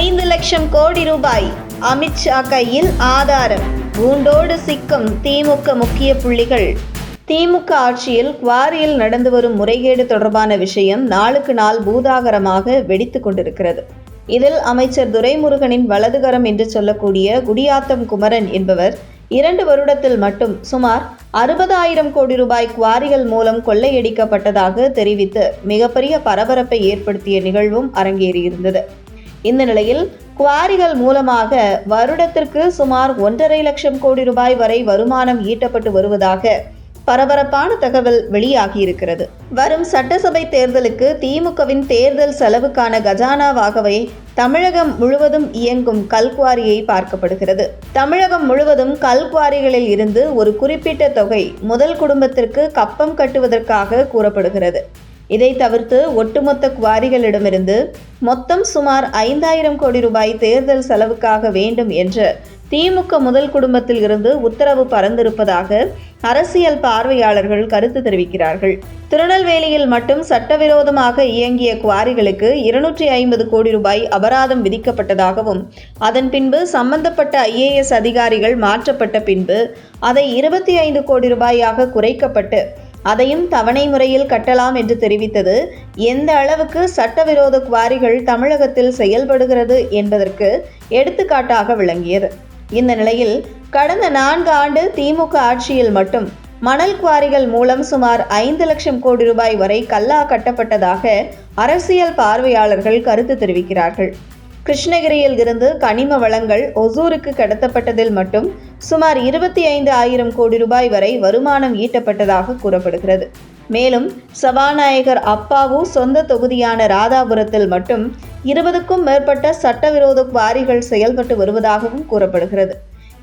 5 லட்சம் கோடி ரூபாய் அமித்ஷா கையில் ஆதாரம். கூண்டோடு சிக்கும் திமுக முக்கிய புள்ளிகள். திமுக ஆட்சியில் குவாரியில் நடந்து வரும் முறைகேடு தொடர்பான விஷயம் நாளுக்கு நாள் பூதாகரமாக வெடித்து கொண்டிருக்கிறது. இதில் அமைச்சர் துரைமுருகனின் வலதுகரம் என்று சொல்லக்கூடிய குடியாத்தம் குமரன் என்பவர் 2 வருடத்தில் மட்டும் சுமார் 60,000 கோடி ரூபாய் குவாரிகள் மூலம் கொள்ளையடிக்கப்பட்டதாக தெரிவித்து மிகப்பெரிய பரபரப்பை ஏற்படுத்திய நிகழ்வும் அரங்கேறியிருந்தது. இந்த நிலையில் குவாரிகள் மூலமாக வருடத்திற்கு சுமார் 1.5 லட்சம் கோடி ரூபாய் வரை வருமானம் ஈட்டப்பட்டு வருவதாக பரபரப்பான தகவல் வெளியாகியிருக்கிறது. வரும் சட்டசபை தேர்தலுக்கு திமுகவின் தேர்தல் செலவுக்கான கஜானாவாகவே தமிழகம் முழுவதும் இயங்கும் கல்குவாரியை பார்க்கப்படுகிறது. தமிழகம் முழுவதும் கல்குவாரிகளில் இருந்து ஒரு குறிப்பிட்ட தொகை முதல் குடும்பத்திற்கு கப்பம் கட்டுவதற்காக கூறப்படுகிறது. இதை தவிர்த்து ஒட்டுமொத்த குவாரிகளிடமிருந்து மொத்தம் சுமார் 5,000 கோடி ரூபாய் தேர்தல் செலவுக்காக வேண்டும் என்று திமுக முதல் குடும்பத்தில் இருந்து உத்தரவு பறந்திருப்பதாக அரசியல் பார்வையாளர்கள் கருத்து தெரிவிக்கிறார்கள். திருநெல்வேலியில் மட்டும் சட்டவிரோதமாக இயங்கிய குவாரிகளுக்கு 250 கோடி ரூபாய் அபராதம் விதிக்கப்பட்டதாகவும், அதன் பின்பு சம்பந்தப்பட்ட IAS அதிகாரிகள் மாற்றப்பட்ட பின்பு அதை 25 கோடி ரூபாயாக குறைக்கப்பட்டு அதையும் தவணை முறையில் கட்டலாம் என்று தெரிவித்தது எந்த அளவுக்கு சட்டவிரோத குவாரிகள் தமிழகத்தில் செயல்படுகிறது என்பதற்கு எடுத்துக்காட்டாக விளங்கியது. இந்த நிலையில் கடந்த 4 ஆண்டு திமுக ஆட்சியில் மட்டும் மணல் குவாரிகள் மூலம் சுமார் 5 லட்சம் கோடி ரூபாய் வரை கல்லா கட்டப்பட்டதாக அரசியல் பார்வையாளர்கள் கருத்து தெரிவிக்கிறார்கள். கிருஷ்ணகிரியில் இருந்து கனிம வளங்கள் ஒசூருக்கு கடத்தப்பட்டதில் மட்டும் சுமார் 25,000 கோடி ரூபாய் வரை வருமானம் ஈட்டப்பட்டதாக கூறப்படுகிறது. மேலும் சபாநாயகர் அப்பாவு சொந்த தொகுதியான ராதாபுரத்தில் மட்டும் 20க்கும் மேற்பட்ட சட்டவிரோத குவாரிகள் செயல்பட்டு வருவதாகவும் கூறப்படுகிறது.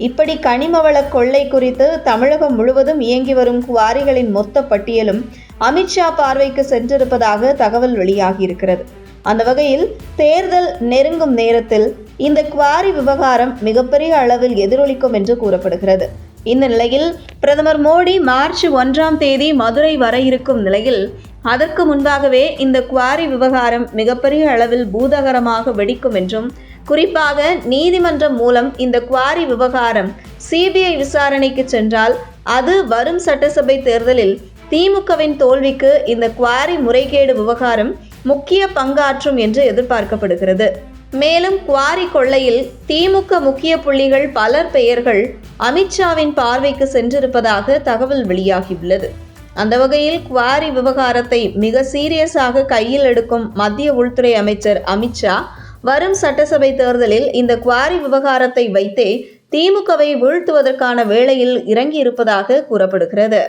இப்படி கனிமவள கொள்ளை குறித்து தமிழகம் முழுவதும் இயங்கி வரும் குவாரிகளின் மொத்த பட்டியலும் அமித்ஷா பார்வைக்கு சென்றிருப்பதாக தகவல் வெளியாகியிருக்கிறது. அந்த வகையில் தேர்தல் நெருங்கும் நேரத்தில் இந்த குவாரி விவகாரம் மிகப்பெரிய அளவில் எதிரொலிக்கும் என்று கூறப்படுகிறது. இந்த நிலையில் பிரதமர் மோடி மார்ச் 1ஆம் தேதி மதுரை வர இருக்கும் நிலையில் அதற்கு முன்பாகவே இந்த குவாரி விவகாரம் மிகப்பெரிய அளவில் பூதகரமாக வெடிக்கும் என்றும், குறிப்பாக நீதிமன்றம் மூலம் இந்த குவாரி விவகாரம் CBI விசாரணைக்கு சென்றால் அது வரும் சட்டசபை தேர்தலில் திமுகவின் தோல்விக்கு இந்த குவாரி முறைகேடு விவகாரம் முக்கிய பங்காற்றும் என்று எதிர்பார்க்கப்படுகிறது. மேலும் குவாரி கொள்ளையில் திமுக முக்கிய புள்ளிகள் பலர் பெயர்கள் அமித்ஷாவின் பார்வைக்கு சென்றிருப்பதாக தகவல் வெளியாகியுள்ளது. அந்த வகையில் குவாரி விவகாரத்தை மிக சீரியஸாக கையில் எடுக்கும் மத்திய உள்துறை அமைச்சர் அமித்ஷா வரும் சட்டசபை தேர்தலில் இந்த குவாரி விவகாரத்தை வைத்தே திமுகவை வீழ்த்துவதற்கான வேளையில் இறங்கியிருப்பதாக கூறப்படுகிறது.